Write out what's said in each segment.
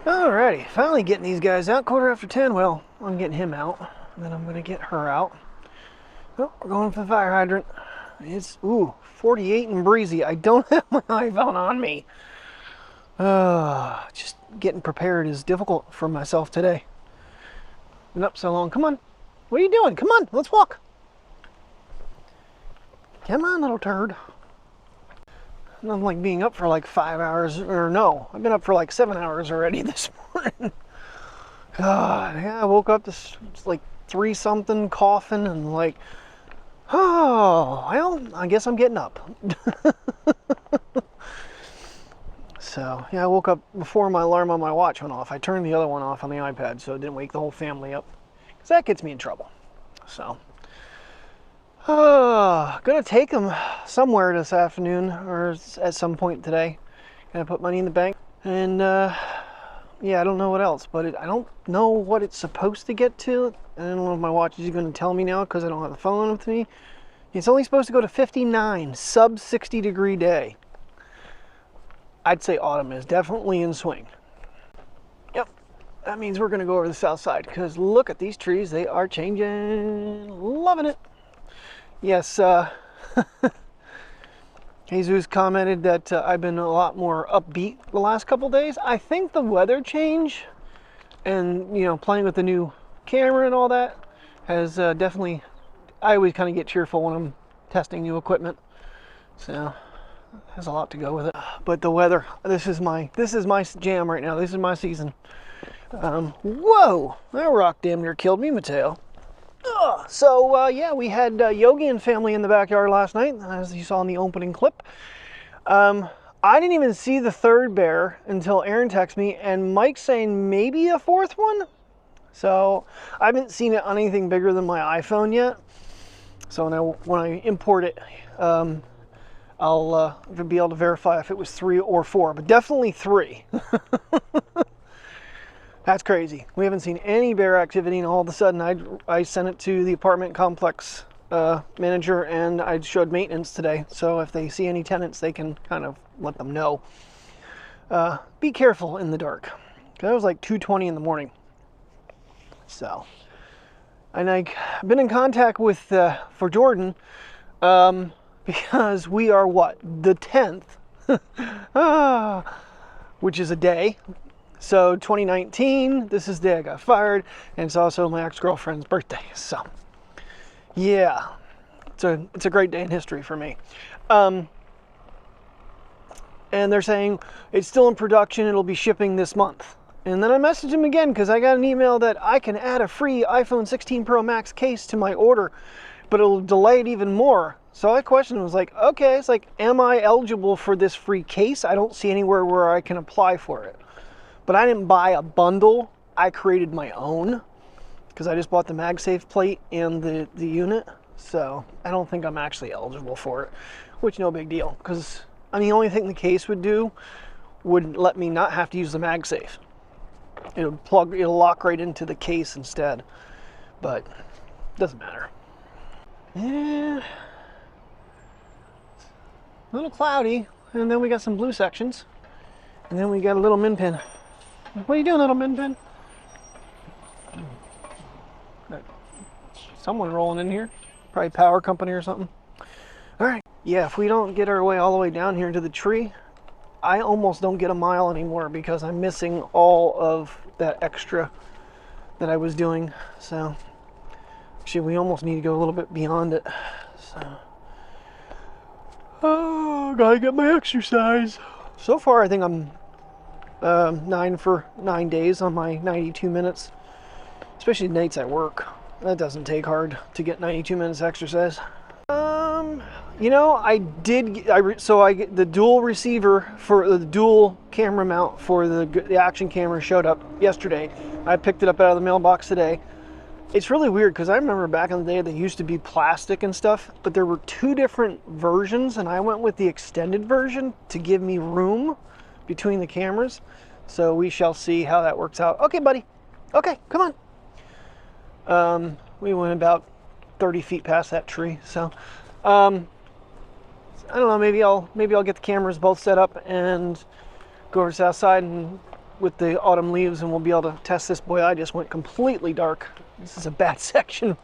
Alrighty, finally getting these guys out. 10:15. Well, I'm getting him out, and then I'm gonna get her out. Oh, we're going for the fire hydrant. It's 48 and breezy. I don't have my iPhone on me. Just getting prepared is difficult for myself today. Been up so long. Come on. What are you doing? Come on, let's walk. Come on, little turd. Nothing like being up for like 5 hours, or no, I've been up for like 7 hours already this morning. God, yeah, I woke up this like 3 something, coughing, and like, oh, well, I guess I'm getting up. So, yeah, I woke up before my alarm on my watch went off. I turned the other one off on the iPad so it didn't wake the whole family up, because that gets me in trouble. So, gonna take them somewhere this afternoon or at some point today. Gonna put money in the bank, and yeah, I don't know what else, but I don't know what it's supposed to get to. I don't know if my watch is going to tell me now because I don't have the phone with me. It's only supposed to go to 59, sub 60 degree day. I'd say autumn is definitely in swing. Yep, that means we're going to go over the south side because look at these trees, they are changing. Loving it. Yes, Jesus commented that I've been a lot more upbeat the last couple days. I think the weather change and, you know, playing with the new camera and all that has definitely, I always kind of get cheerful when I'm testing new equipment. So, has a lot to go with it. But the weather, this is my jam right now. This is my season. Whoa, that rock damn near killed me, Mateo. So yeah, we had Yogi and family in the backyard last night, as you saw in the opening clip. I didn't even see the third bear until Aaron texted me, and Mike's saying maybe a fourth one. So I haven't seen it on anything bigger than my iPhone yet. So when I import it, I'll be able to verify if it was 3 or 4, but definitely 3. That's crazy. We haven't seen any bear activity, and all of a sudden I sent it to the apartment complex manager, and I showed maintenance today. So if they see any tenants, they can kind of let them know. Be careful in the dark. That was like 2:20 in the morning. So, and I've been in contact with for Jordan because we are what, the 10th, which is a day. So 2019, this is the day I got fired, and it's also my ex-girlfriend's birthday. So yeah, it's a great day in history for me. And they're saying it's still in production, it'll be shipping this month. And then I messaged him again because I got an email that I can add a free iPhone 16 Pro Max case to my order, but it'll delay it even more. So I questioned, was like, okay, it's like, am I eligible for this free case? I don't see anywhere where I can apply for it. But I didn't buy a bundle. I created my own because I just bought the MagSafe plate and the unit. So I don't think I'm actually eligible for it, which no big deal, because I mean, the only thing the case would do would let me not have to use the MagSafe. It'll lock right into the case instead, but it doesn't matter. Yeah, a little cloudy, and then we got some blue sections, and then we got a little min pin. What are you doing, little min pin? Someone rolling in here. Probably power company or something. All right. Yeah, if we don't get our way all the way down here to the tree, I almost don't get a mile anymore because I'm missing all of that extra that I was doing. So, actually, we almost need to go a little bit beyond it. So, oh, gotta get my exercise. So far, I think I'm 9 for 9 days on my 92 minutes, especially nights at work. That doesn't take hard to get 92 minutes exercise. You know, I get the dual receiver for the dual camera mount for the Action camera showed up yesterday. I picked it up out of the mailbox today. It's really weird because I remember back in the day they used to be plastic and stuff, but there were 2 different versions, and I went with the extended version to give me room between the cameras. So we shall see how that works out. Okay, buddy. Okay, come on. We went about 30 feet past that tree. So, I don't know, maybe I'll get the cameras both set up and go over to the south side and with the autumn leaves, and we'll be able to test this. Boy, I just went completely dark. This is a bad section,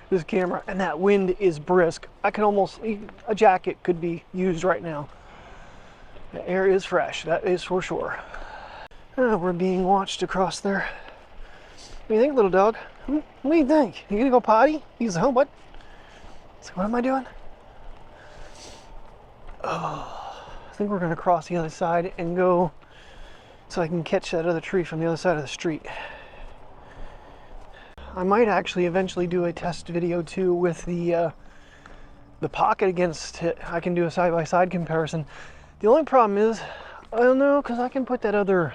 this camera, and that wind is brisk. I can almost, a jacket could be used right now. The air is fresh, that is for sure. We're being watched across there. What do you think, little dog? What do you think? You gonna go potty? Use the home, what? So what am I doing? Oh, I think we're gonna cross the other side and go so I can catch that other tree from the other side of the street. I might actually eventually do a test video too with the Pocket against it. I can do a side-by-side comparison. The only problem is, I don't know, because I can put that other...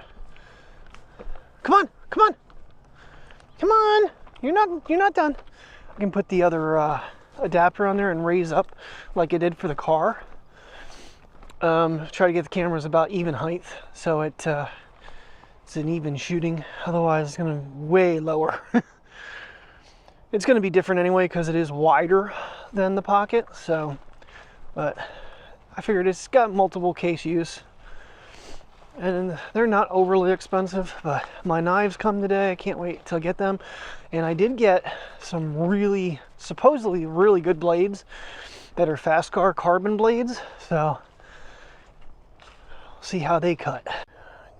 Come on, come on, come on! You're not done. I can put the other adapter on there and raise up like I did for the car. Try to get the cameras about even height, so it's an even shooting. Otherwise, it's gonna be way lower. It's gonna be different anyway because it is wider than the Pocket. So, but I figured it's got multiple case use, and they're not overly expensive. But my knives come today. I can't wait till I get them. And I did get some really, supposedly really good blades that are Fastcar carbon blades. So. See how they cut.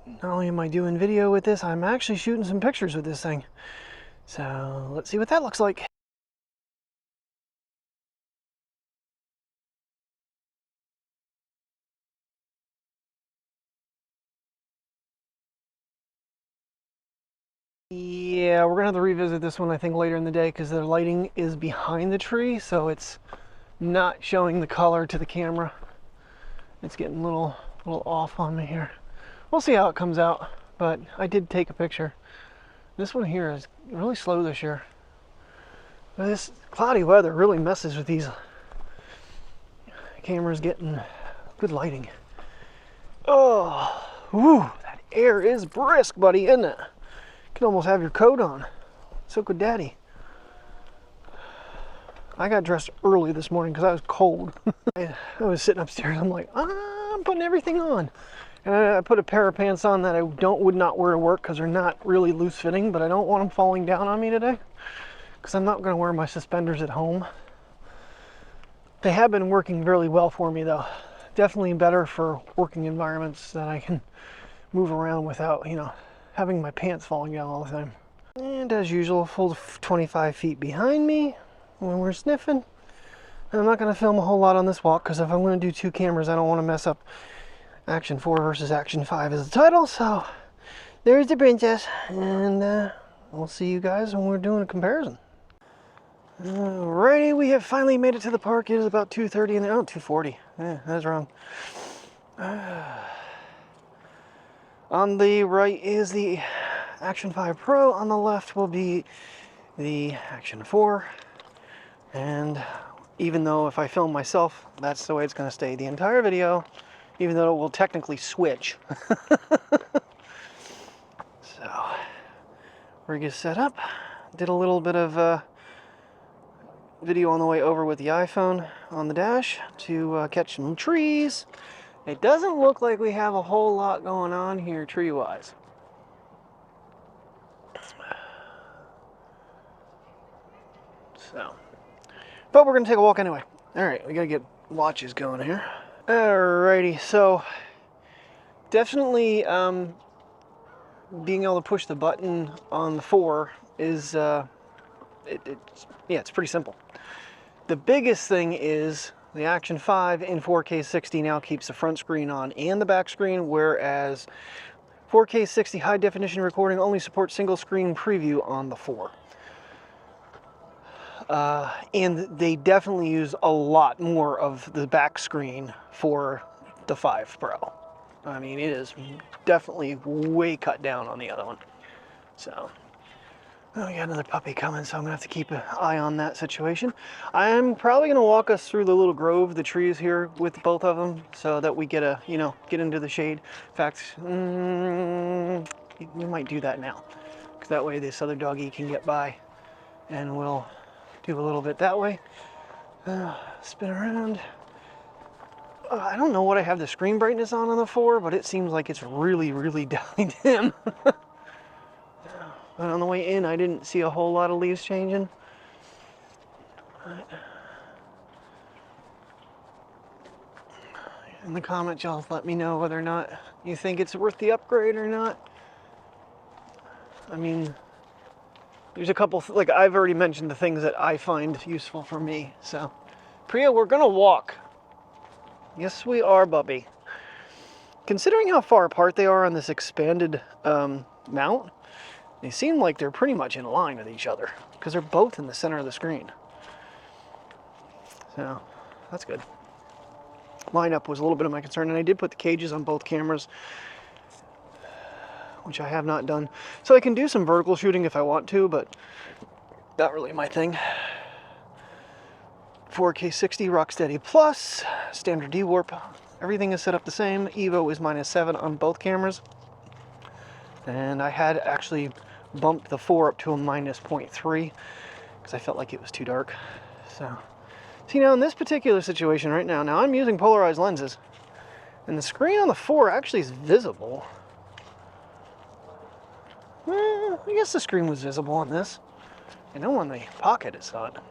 Not only am I doing video with this, I'm actually shooting some pictures with this thing. So let's see what that looks like. Yeah, we're gonna have to revisit this one I think later in the day because the lighting is behind the tree, so it's not showing the color to the camera. It's getting a little off on me here. We'll see how it comes out, but I did take a picture. This one here is really slow this year. This cloudy weather really messes with these cameras getting good lighting. Oh, whew, that air is brisk, buddy, isn't it? You can almost have your coat on. So could Daddy. I got dressed early this morning because I was cold. I was sitting upstairs. I'm like, I'm putting everything on. And I put a pair of pants on that I would not wear to work because they're not really loose fitting, but I don't want them falling down on me today because I'm not going to wear my suspenders at home. They have been working really well for me though. Definitely better for working environments that I can move around without, you know, having my pants falling down all the time. And as usual, full 25 feet behind me when we're sniffing. And I'm not going to film a whole lot on this walk because if I'm going to do two cameras, I don't want to mess up Action 4 versus Action 5 as the title. So there's the princess, and we'll see you guys when we're doing a comparison. Alrighty, we have finally made it to the park. It is about 2:30 in the, oh, 2:40. Yeah, that's wrong. On the right is the Action 5 Pro. On the left will be the Action 4. And even though if I film myself, that's the way it's going to stay the entire video, even though it will technically switch. So, rig is set up. Did a little bit of video on the way over with the iPhone on the dash to catch some trees. It doesn't look like we have a whole lot going on here tree-wise. So, but we're going to take a walk anyway. Alright, we got to get watches going here. Alrighty, so definitely being able to push the button on the 4 is, it's pretty simple. The biggest thing is the Action 5 in 4K 60 now keeps the front screen on and the back screen, whereas 4K 60 high definition recording only supports single screen preview on the 4. And they definitely use a lot more of the back screen for the 5 Pro. I mean, it is definitely way cut down on the other one. So, oh, we got another puppy coming, so I'm gonna have to keep an eye on that situation. I'm probably gonna walk us through the little grove, the trees here with both of them, so that we get get into the shade. In fact, we might do that now, because that way this other doggy can get by, and we'll do a little bit that way. Spin around. I don't know what I have the screen brightness on the 4, but it seems like it's really, really dialed in. But on the way in, I didn't see a whole lot of leaves changing. In the comments, y'all let me know whether or not you think it's worth the upgrade or not. I mean, there's a couple, like I've already mentioned the things that I find useful for me. So, Priya, we're gonna walk. Yes, we are, Bubby. Considering how far apart they are on this expanded mount, they seem like they're pretty much in line with each other because they're both in the center of the screen. So, that's good. Lineup was a little bit of my concern, and I did put the cages on both cameras, which I have not done. So I can do some vertical shooting if I want to, but not really my thing. 4K 60 Rocksteady Plus, standard D-Warp. Everything is set up the same. Evo is -7 on both cameras. And I had actually bumped the 4 up to a -0.3 because I felt like it was too dark. So, see, now in this particular situation right now, I'm using polarized lenses, and the screen on the 4 actually is visible. Well, I guess the screen was visible on this. I know on the Pocket it's not.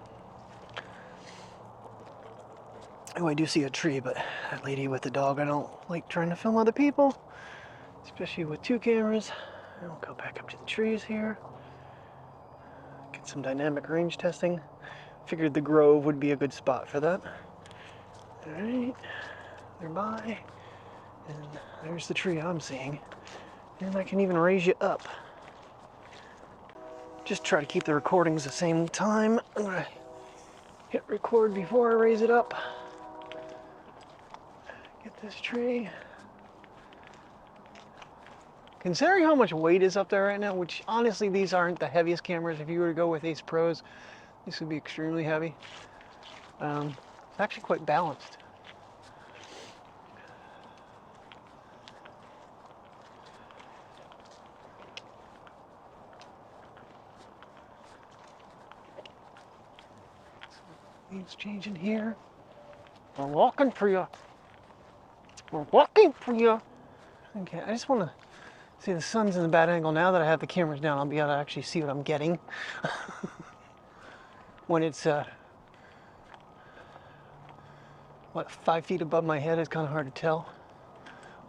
Oh, I do see a tree, but that lady with the dog, I don't like trying to film other people, especially with 2 cameras. I'll go back up to the trees here. Get some dynamic range testing. Figured the grove would be a good spot for that. Alright, they're by. And there's the tree I'm seeing. And I can even raise you up. Just try to keep the recordings the same time. I'm gonna hit record before I raise it up. Get this tree. Considering how much weight is up there right now, which honestly these aren't the heaviest cameras. If you were to go with Ace Pros, this would be extremely heavy. It's actually quite balanced. Leaves changing here. We're walking for you. We're walking for you. Okay, I just want to see the sun's in a bad angle. Now that I have the cameras down, I'll be able to actually see what I'm getting. When it's, 5 feet above my head, it's kind of hard to tell.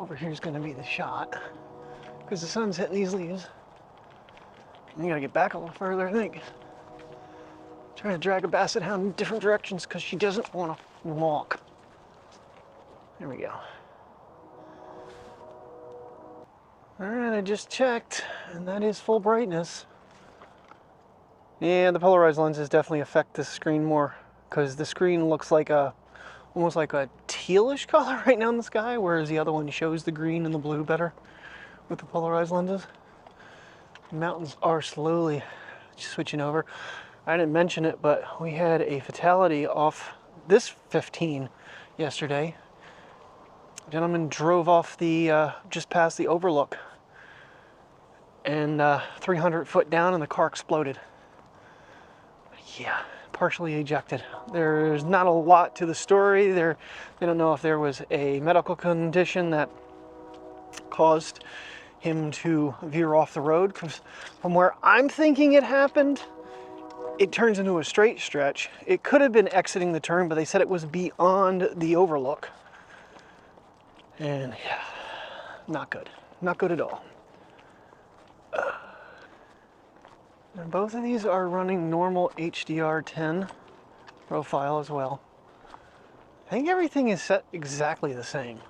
Over here is going to be the shot because the sun's hitting these leaves. You got to get back a little further, I think. Trying to drag a basset hound in different directions because she doesn't want to walk. There we go. Alright, I just checked, and that is full brightness. Yeah, the polarized lenses definitely affect the screen more because the screen looks like almost like a tealish color right now in the sky, whereas the other one shows the green and the blue better with the polarized lenses. The mountains are slowly switching over. I didn't mention it, but we had a fatality off this 15 yesterday. A gentleman drove off the just past the overlook and 300 foot down, and the car exploded. Yeah, partially ejected. There's not a lot to the story. They don't know if there was a medical condition that caused him to veer off the road. 'Cause from where I'm thinking it happened, it turns into a straight stretch. It could have been exiting the turn, but they said it was beyond the overlook. And yeah, not good. Not good at all. And both of these are running normal HDR10 profile as well. I think everything is set exactly the same.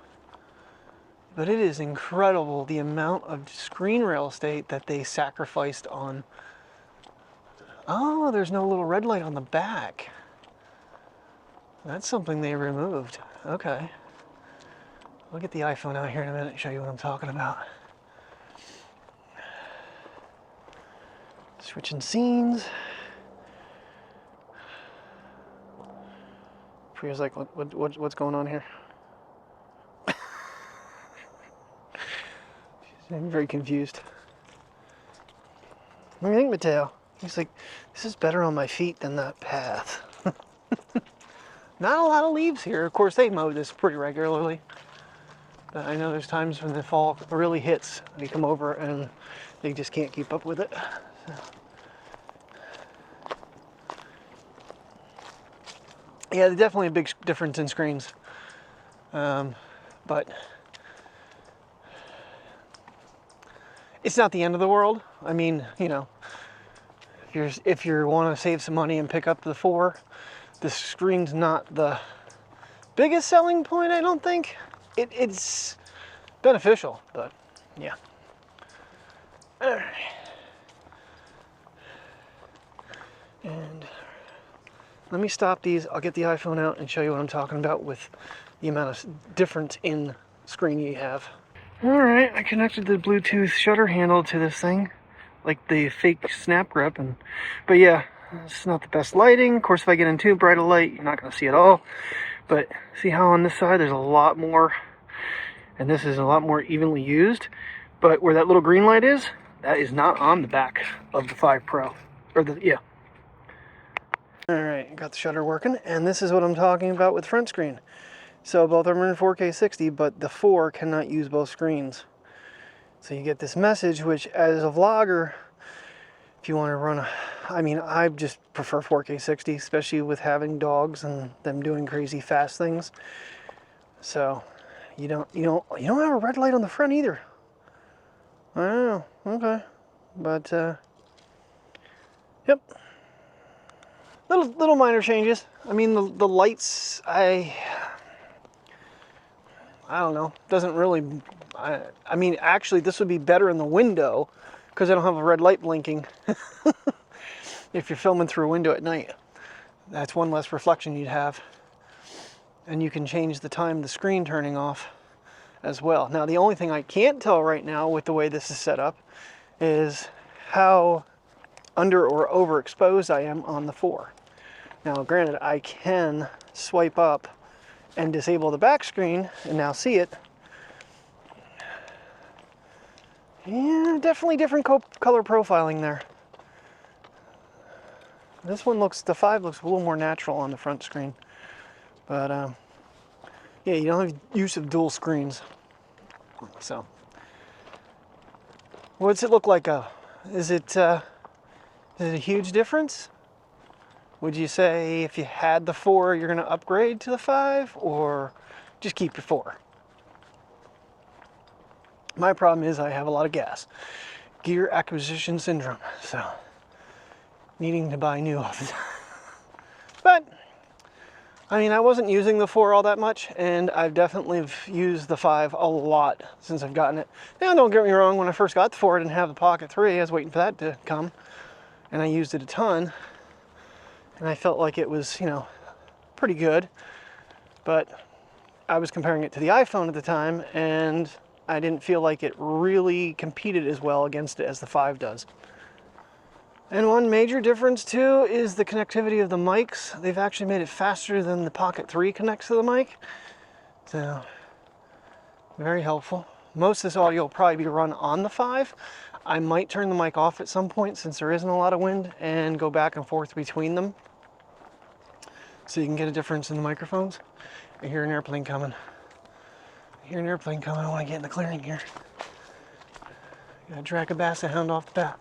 But it is incredible the amount of screen real estate that they sacrificed on. Oh, there's no little red light on the back. That's something they removed. Okay. I'll get the iPhone out here in a minute and show you what I'm talking about. Switching scenes. Priya's like, what's going on here? I'm very confused. What do you think, Mateo? He's like, this is better on my feet than that path. Not a lot of leaves here. Of course, they mow this pretty regularly. But I know there's times when the fall really hits. They come over and they just can't keep up with it. So. Yeah, there's definitely a big difference in screens. But it's not the end of the world. I mean, you know, if you want to save some money and pick up the 4, the screen's not the biggest selling point, I don't think. It's beneficial, but yeah. All right. And let me stop these. I'll get the iPhone out and show you what I'm talking about with the amount of difference in screen you have. All right, I connected the Bluetooth shutter handle to this thing, like the fake snap grip, but yeah, it's not the best lighting. Of course, if I get in too bright a light, you're not going to see it all. But see how on this side there's a lot more, and this is a lot more evenly used. But where that little green light is, that is not on the back of the 5 Pro, or the, yeah. All right, got the shutter working, and this is what I'm talking about with front screen. So both of them are in 4K 60, but the 4 cannot use both screens. So you get this message, which as a vlogger, if you want to run I mean, I just prefer 4K 60, especially with having dogs and them doing crazy fast things. So you don't have a red light on the front either. I don't know. Okay. But yep. Little minor changes. I mean, the lights, I don't know. Doesn't really. I mean, actually, this would be better in the window because I don't have a red light blinking. If you're filming through a window at night, that's one less reflection you'd have. And you can change the time the screen turning off as well. Now, the only thing I can't tell right now with the way this is set up is how under or overexposed I am on the 4. Now, granted, I can swipe up and disable the back screen and now see it. Yeah, definitely different color profiling there. This one looks, the 5 looks a little more natural on the front screen. But, yeah, you don't have use of dual screens. So, what's it look like? Is it a huge difference? Would you say if you had the 4, you're going to upgrade to the 5, or just keep your 4? My problem is I have a lot of gas. Gear acquisition syndrome, so needing to buy new all the time. But, I mean, I wasn't using the 4 all that much, and I've definitely used the 5 a lot since I've gotten it. Now, don't get me wrong, when I first got the 4, I didn't have the Pocket 3. I was waiting for that to come, and I used it a ton. And I felt like it was, you know, pretty good. But I was comparing it to the iPhone at the time, and I didn't feel like it really competed as well against it as the 5 does. And one major difference too is the connectivity of the mics. They've actually made it faster than the Pocket 3 connects to the mic. So, very helpful. Most of this audio will probably be run on the 5. I might turn the mic off at some point since there isn't a lot of wind and go back and forth between them. So you can get a difference in the microphones. I hear an airplane coming. I hear an airplane coming. I want to get in the clearing here. Gotta drag a basset hound off the bat.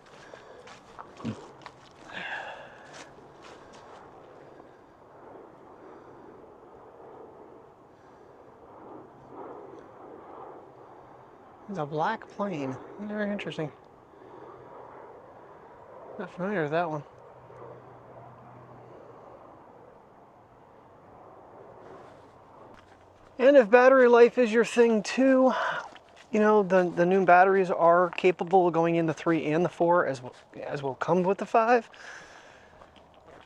It's a black plane. Very interesting. Not familiar with that one. And if battery life is your thing too, you know, the new batteries are capable of going in the 3 and the 4 as will come with the 5.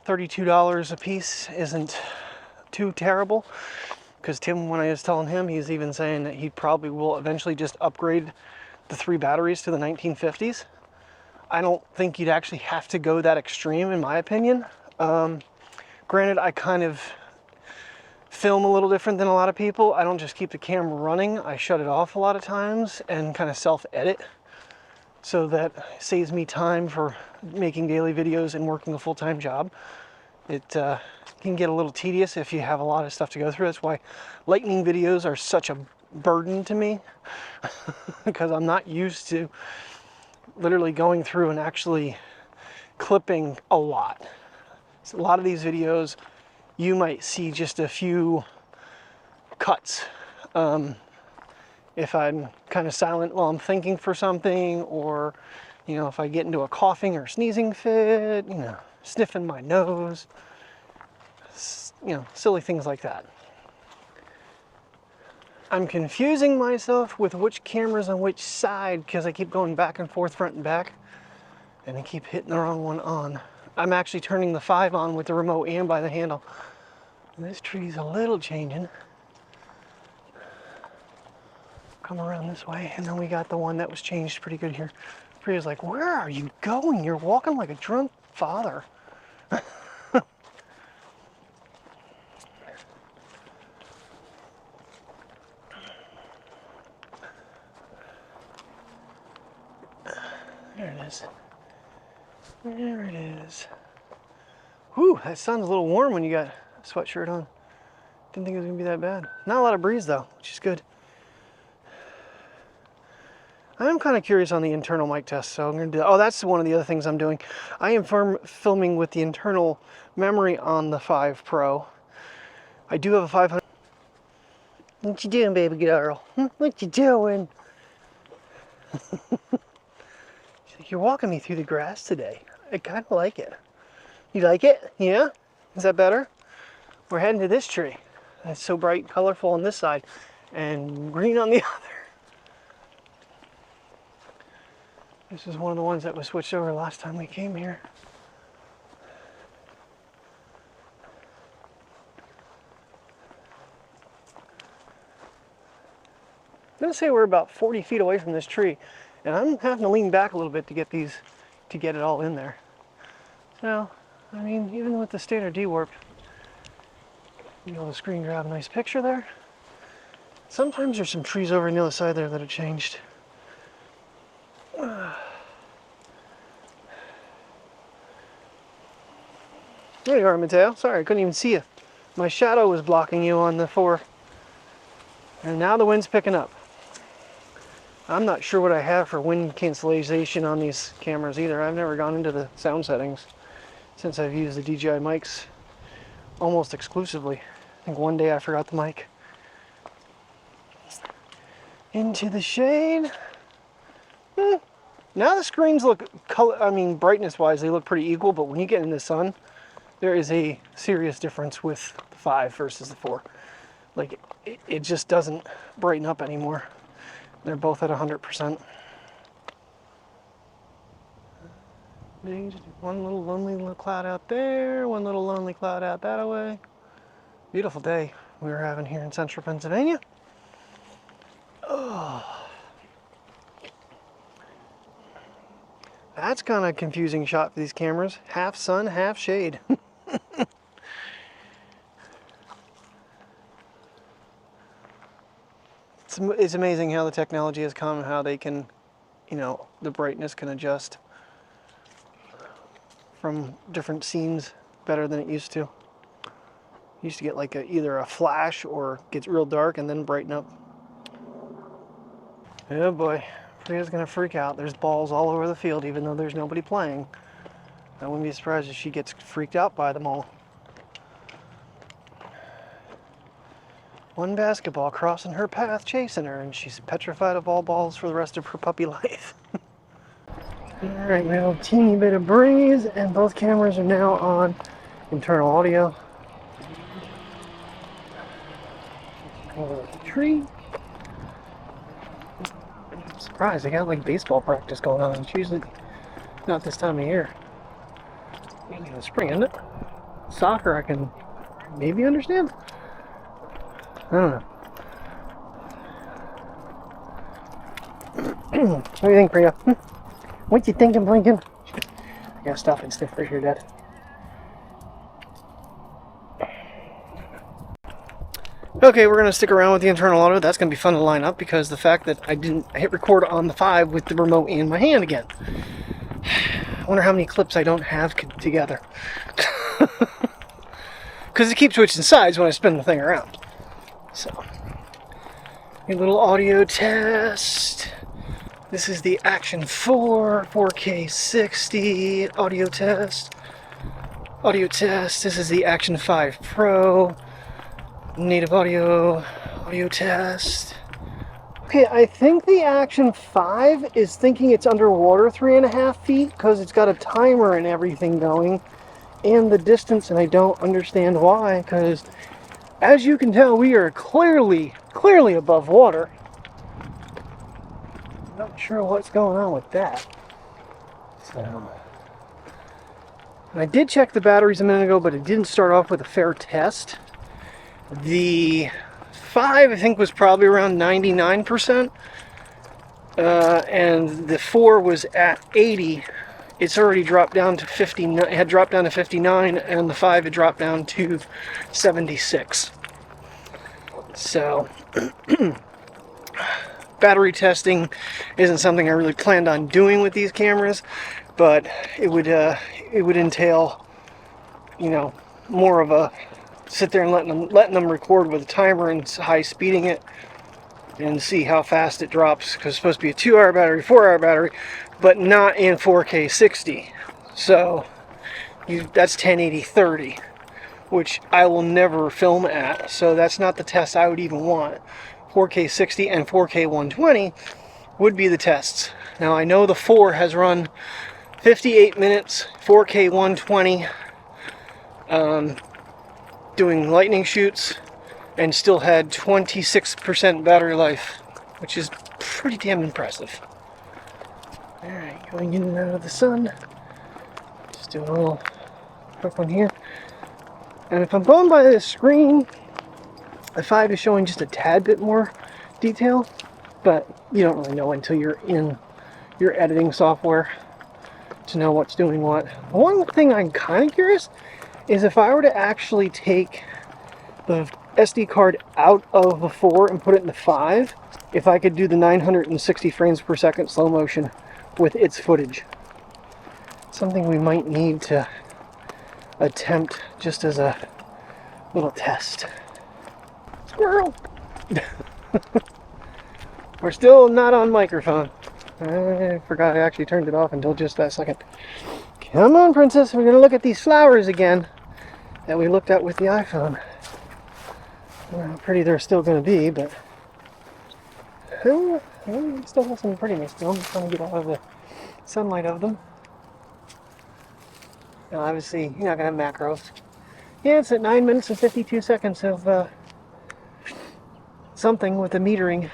$32 a piece isn't too terrible, because Tim, when I was telling him, he's even saying that he probably will eventually just upgrade the 3 batteries to the 1950s. I don't think you'd actually have to go that extreme, in my opinion. Granted, I kind of film a little different than a lot of people. I don't just keep the camera running. I shut it off a lot of times and kind of self-edit, so that saves me time for making daily videos and working a full-time job. It can get a little tedious if you have a lot of stuff to go through. That's why lightning videos are such a burden to me because I'm not used to literally going through and actually clipping a lot. So a lot of these videos, you might see just a few cuts. If I'm kind of silent while I'm thinking for something, or, you know, if I get into a coughing or sneezing fit, you know, sniffing my nose, you know, silly things like that. I'm confusing myself with which camera's on which side because I keep going back and forth, front and back, and I keep hitting the wrong one on. I'm actually turning the 5 on with the remote and by the handle. And this tree's a little changing. Come around this way, and then we got the one that was changed pretty good here. Priya's like, where are you going? You're walking like a drunk father. There it is. There it is. Whew, that sun's a little warm when you got a sweatshirt on. Didn't think it was gonna be that bad. Not a lot of breeze though, which is good. I'm kind of curious on the internal mic test, so I'm gonna do. Oh, that's one of the other things I'm doing. I am filming with the internal memory on the 5 Pro. I do have a 500. What you doing, baby girl? What you doing? You're walking me through the grass today. I kind of like it. You like it? Yeah? Is that better? We're heading to this tree. It's so bright and colorful on this side and green on the other. This is one of the ones that was switched over last time we came here. I'm gonna say we're about 40 feet away from this tree, and I'm having to lean back a little bit to get it all in there. So, I mean, even with the standard D-warp, you know, the screen grab a nice picture there. Sometimes there's some trees over on the other side there that have changed. There you are, Mateo. Sorry, I couldn't even see you. My shadow was blocking you on the 4. And now the wind's picking up. I'm not sure what I have for wind cancellation on these cameras either. I've never gone into the sound settings since I've used the DJI mics almost exclusively. I think one day I forgot the mic. Into the shade. Now the screens look, brightness wise, they look pretty equal, but when you get in the sun, there is a serious difference with the 5 versus the 4. Like, it just doesn't brighten up anymore. They're both at 100%. One little lonely little cloud out there, one little lonely cloud out that way. Beautiful day we were having here in central Pennsylvania. Oh. That's kind of a confusing shot for these cameras. Half sun, half shade. It's amazing how the technology has come, how they can, you know, the brightness can adjust from different scenes better than it used to. Used to get like either a flash or gets real dark and then brighten up. Oh boy, Priya's gonna freak out. There's balls all over the field even though there's nobody playing. I wouldn't be surprised if she gets freaked out by them all. One basketball crossing her path, chasing her, and she's petrified of all balls for the rest of her puppy life. Alright, we have a teeny bit of breeze, and both cameras are now on internal audio. Over the tree. I'm surprised, they got like baseball practice going on. It's usually not this time of year. Maybe in the spring, isn't it? Soccer, I can maybe understand. I don't know. What do you think, Priya? What you thinking, Blinken? I gotta stop and sniff right here, Dad. Okay, we're gonna stick around with the internal audio. That's gonna be fun to line up because the fact that I hit record on the 5 with the remote in my hand again. I wonder how many clips I don't have together. because it keeps switching sides when I spin the thing around. So, a little audio test. This is the Action 4, 4K 60 audio test. Audio test. This is the Action 5 Pro. Native audio test. Okay, I think the Action 5 is thinking it's underwater 3.5 feet because it's got a timer and everything going, and the distance, and I don't understand why, because as you can tell, we are clearly above water. Not sure what's going on with that. So, I did check the batteries a minute ago, but it didn't start off with a fair test. The 5, I think, was probably around 99%, and the 4 was at 80. It's already dropped down to 59. It had dropped down to 59, and the 5 had dropped down to 76. So, battery testing isn't something I really planned on doing with these cameras, but it would entail, you know, more of a sit there and letting them record with a timer and high speeding it and see how fast it drops, because it's supposed to be a 2-hour battery, 4-hour battery, but not in 4K 60. So that's 1080-30, which I will never film at, so that's not the test I would even want. 4K 60 and 4K 120 would be the tests. Now I know the 4 has run 58 minutes 4K 120 doing lightning shoots and still had 26% battery life, which is pretty damn impressive. Alright, going in and out of the sun. Just do a little quick one here. And if I'm going by the screen, the 5 is showing just a tad bit more detail, but you don't really know until you're in your editing software to know what's doing what. One thing I'm kind of curious is if I were to actually take the SD card out of the 4 and put it in the 5, if I could do the 960 frames per second slow motion with its footage. Something we might need to attempt just as a little test. Squirrel! We're still not on microphone. I forgot I actually turned it off until just that second. Come on, princess, we're gonna look at these flowers again that we looked at with the iPhone. I don't know how pretty they're still gonna be, but we still have some prettiness to them. I'm trying to get out of the sunlight of them. Now, obviously, you're not gonna have macros. Yeah, it's at 9 minutes and 52 seconds of something with the metering.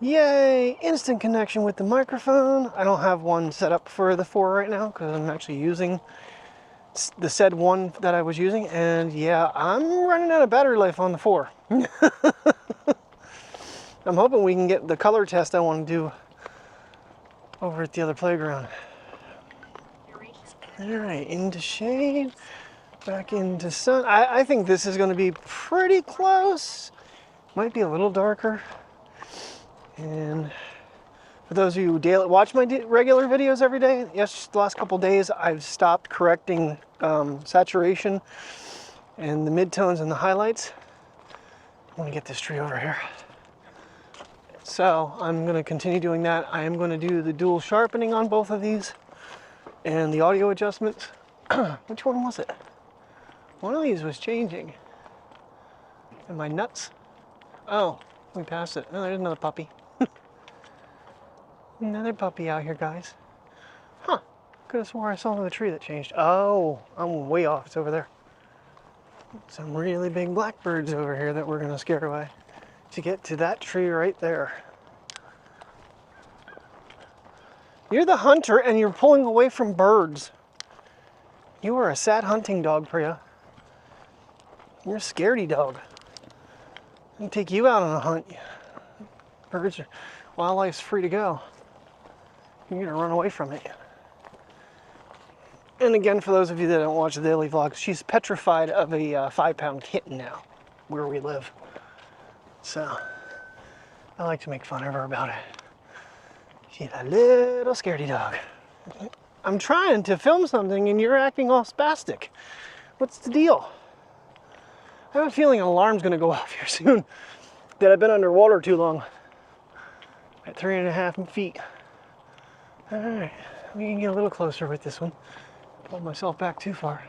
Yay! Instant connection with the microphone. I don't have one set up for the 4 right now because I'm actually using the said one that I was using, and yeah, I'm running out of battery life on the 4. I'm hoping we can get the color test I want to do over at the other playground. Alright, into shade, back into sun. I think this is going to be pretty close. Might be a little darker. And for those of you who watch my regular videos every day, yes, the last couple days I've stopped correcting saturation and the midtones and the highlights. I want to get this tree over here. So I'm going to continue doing that. I am going to do the dual sharpening on both of these and the audio adjustments. Which one was it? One of these was changing. Am I nuts? Oh, we passed it. Oh, there's another puppy. Another puppy out here, guys. Huh. Could have swore I saw another tree that changed. Oh, I'm way off. It's over there. Some really big blackbirds over here that we're going to scare away to get to that tree right there. You're the hunter and you're pulling away from birds. You are a sad hunting dog, Priya. You're a scaredy dog. I'm going to take you out on a hunt. Wildlife's free to go. You're going to run away from it. And again, for those of you that don't watch the daily vlogs, she's petrified of a 5-pound kitten now, where we live. So, I like to make fun of her about it. She's a little scaredy dog. I'm trying to film something and you're acting all spastic. What's the deal? I have a feeling an alarm's gonna go off here soon that I've been underwater too long. At 3.5 feet. All right, we can get a little closer with this one. Pull myself back too far.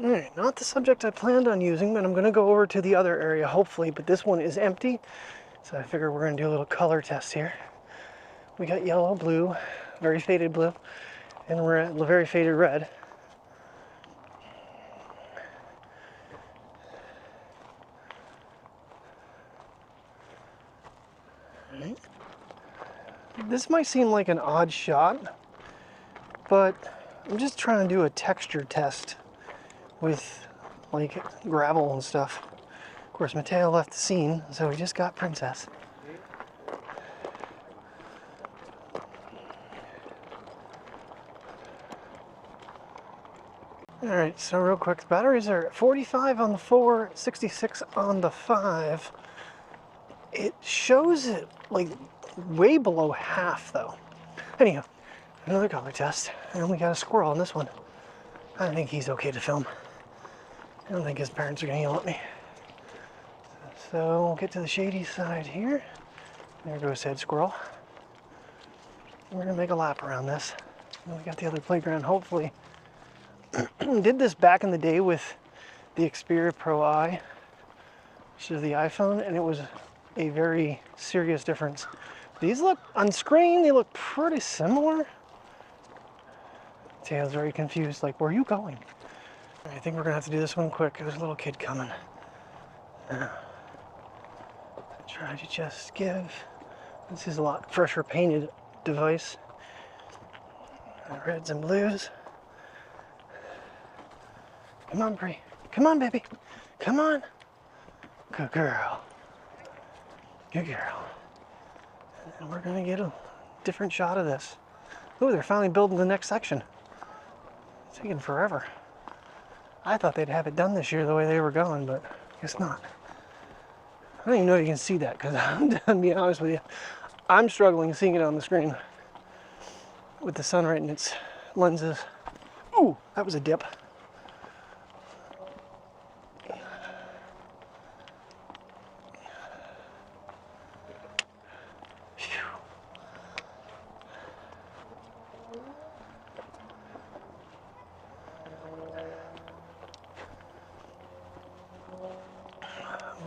All right, not the subject I planned on using, but I'm gonna go over to the other area, hopefully, but this one is empty. So I figure we're gonna do a little color test here. We got yellow, blue, very faded blue, and red, very faded red. Right. This might seem like an odd shot, but I'm just trying to do a texture test with like gravel and stuff. Of course, Mateo left the scene, so we just got Princess. All right, so real quick, the batteries are at 45 on the 4, 66 on the 5. It shows it like way below half though. Anyhow, another color test, and we got a squirrel on this one. I think he's okay to film. I don't think his parents are gonna yell at me. So we'll get to the shady side here. There goes said squirrel. We're gonna make a lap around this. And we got the other playground, hopefully. Did this back in the day with the Xperia Pro I, which is the iPhone, and it was a very serious difference. These look, on screen, they look pretty similar. Tail's very confused, like, where are you going? I think we're gonna have to do this one quick. There's a little kid coming. Try to just give. This is a lot fresher painted device. Reds and blues. Come on, Bree. Come on, baby. Come on. Good girl. Good girl. And we're gonna get a different shot of this. Oh, they're finally building the next section. It's taking forever. I thought they'd have it done this year the way they were going, but I guess not. I don't even know if you can see that, because I'm to be honest with you, I'm struggling seeing it on the screen with the sun right in its lenses. Ooh, that was a dip.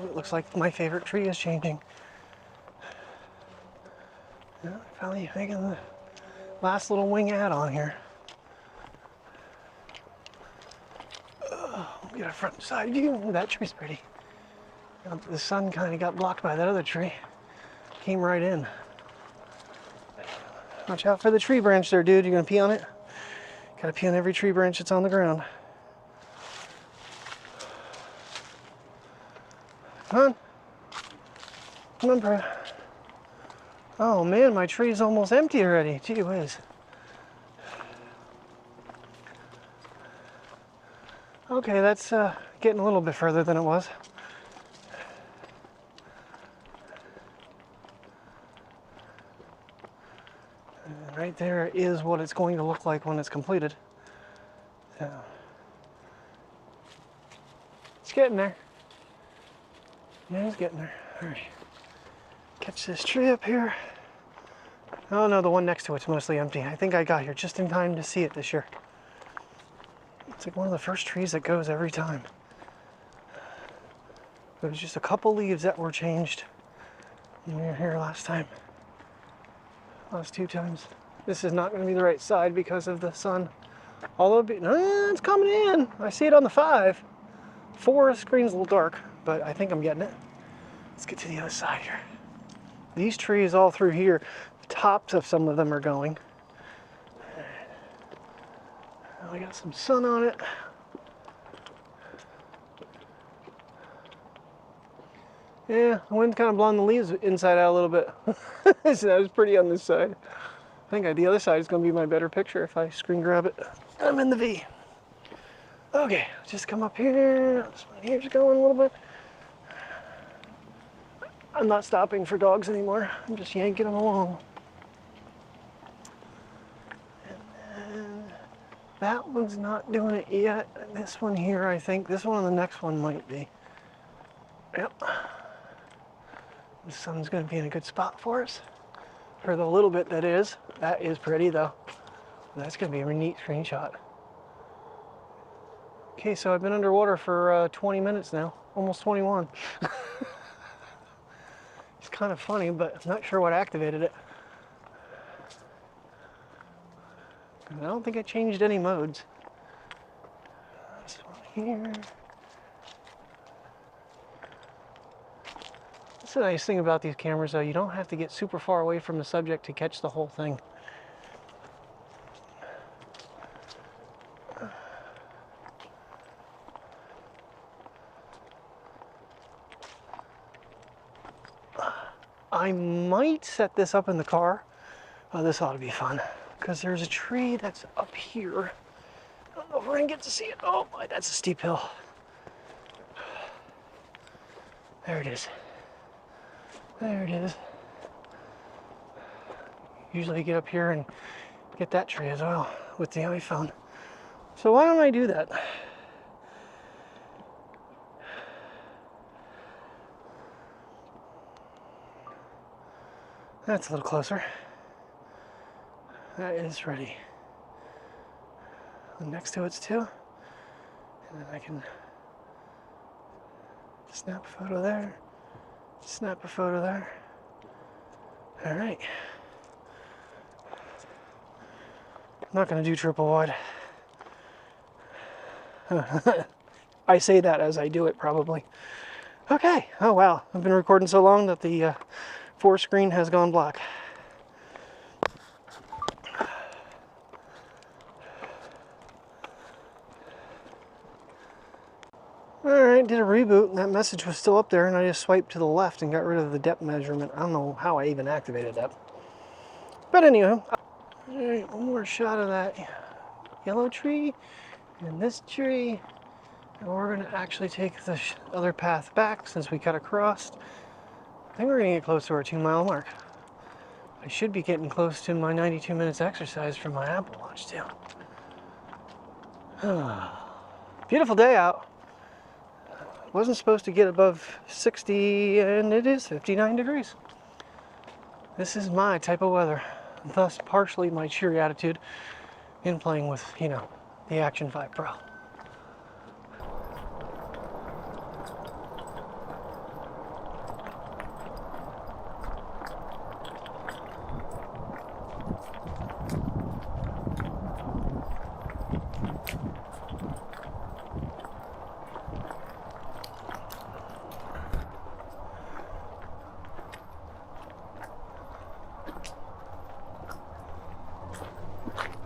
It looks like my favorite tree is changing. Yeah, finally making the last little wing add-on here. We'll get a front side view. Ooh, that tree's pretty. The sun kind of got blocked by that other tree. Came right in. Watch out for the tree branch there, dude. You gonna pee on it? Gotta pee on every tree branch that's on the ground. Come on. Come on, bro. Oh man, my tree's almost empty already. Gee whiz. Okay, that's getting a little bit further than it was. And right there is what it's going to look like when it's completed. So, it's getting there. Yeah, it's getting there. All right. Catch this tree up here. Oh no, the one next to it's mostly empty. I think I got here just in time to see it this year. It's like one of the first trees that goes every time. There was just a couple leaves that were changed when we were here last time. Last 2 times. This is not going to be the right side because of the sun. Although, no, it's coming in. I see it on the 5. 4 screen's a little dark, but I think I'm getting it. Let's get to the other side here. These trees all through here, the tops of some of them are going. We got some sun on it. Yeah, the wind's kind of blowing the leaves inside out a little bit. So that was pretty on this side. I think the other side is going to be my better picture if I screen grab it. I'm in the V. Okay, just come up here. This one here's going a little bit. I'm not stopping for dogs anymore. I'm just yanking them along. And then That one's not doing it yet. This one here, I think. This one and the next one might be. Yep. The sun's going to be in a good spot for us. For the little bit that is. That is pretty though. That's going to be a neat screenshot. Okay, so I've been underwater for 20 minutes now. Almost 21. It's kind of funny, but I'm not sure what activated it. I don't think I changed any modes. This one here. That's the nice thing about these cameras though. You don't have to get super far away from the subject to catch the whole thing. I might set this up in the car. Oh, this ought to be fun. Because there's a tree that's up here. I don't know if we're gonna get to see it. Oh boy, that's a steep hill. There it is. There it is. Usually get up here and get that tree as well with the iPhone. So why don't I do that? That's a little closer. That is ready. And next to it's too. And then I can snap a photo there. Snap a photo there. All right. I'm not gonna do triple wide. I say that as I do it probably. Okay. Oh wow. I've been recording so long that the screen has gone black. Alright, did a reboot and that message was still up there and I just swiped to the left and got rid of the depth measurement. I don't know how I even activated that. But anyhow, alright, one more shot of that yellow tree and this tree. And we're going to actually take the other path back since we cut across. I think we're going to get close to our 2-mile mark. I should be getting close to my 92 minutes exercise from my Apple Watch too. Beautiful day out. Wasn't supposed to get above 60 and it is 59 degrees. This is my type of weather. Thus partially my cheery attitude in playing with, you know, the Action 5 Pro.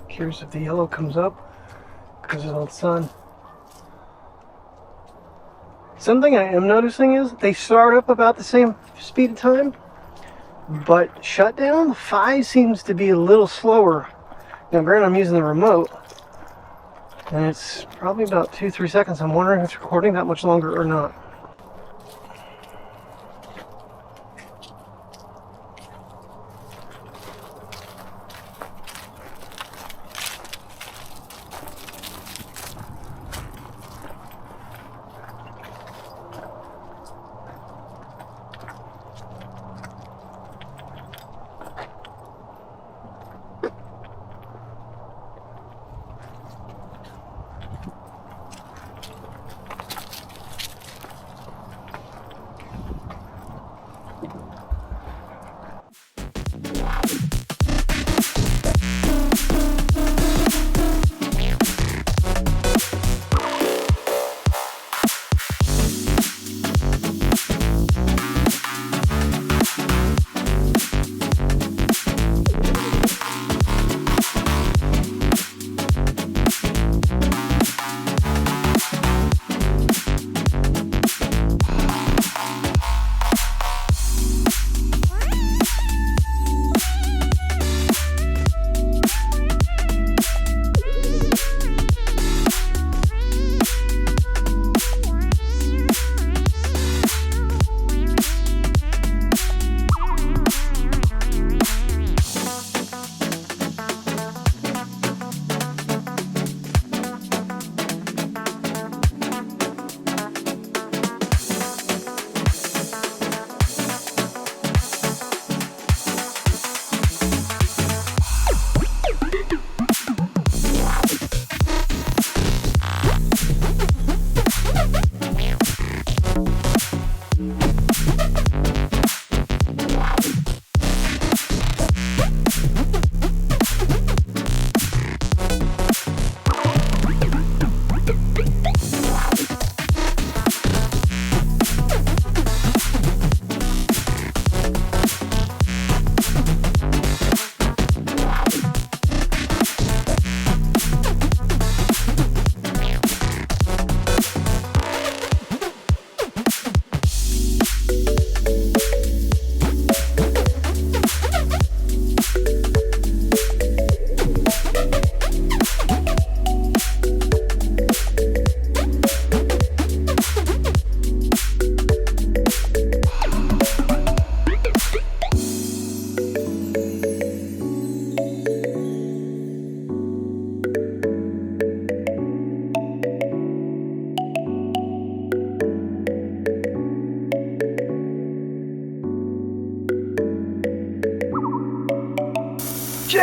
Curious if the yellow comes up because of the sun. Something I am noticing is they start up about the same speed of time, but shutdown, 5 seems to be a little slower. Now granted, I'm using the remote and it's probably about 2-3 seconds. I'm wondering if it's recording that much longer or not.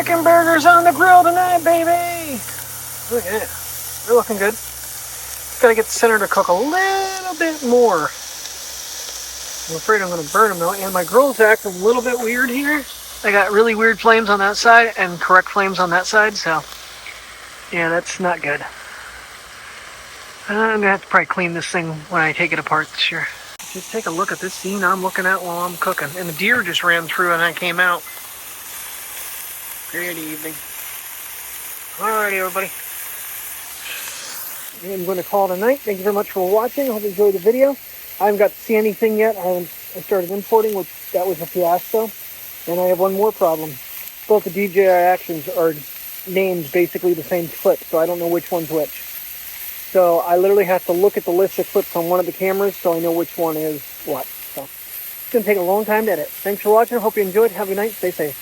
chicken burgers on the grill tonight, baby. Look at it. They're looking good. Gotta get the center to cook a little bit more. I'm afraid I'm gonna burn them though, and my grill's acting a little bit weird here. I got really weird flames on that side and correct flames on that side, so yeah, that's not good. I'm gonna have to probably clean this thing when I take it apart this year. Just take a look at this scene I'm looking at while I'm cooking. And the deer just ran through and I came out. Good evening. Alrighty, everybody. I'm going to call it a night. Thank you very much for watching. I hope you enjoyed the video. I haven't got to see anything yet. I started importing, which that was a fiasco. And I have one more problem. Both the DJI Actions are named basically the same clip, so I don't know which one's which. So I literally have to look at the list of clips on one of the cameras so I know which one is what. So it's going to take a long time to edit. Thanks for watching. Hope you enjoyed. Have a good night. Stay safe.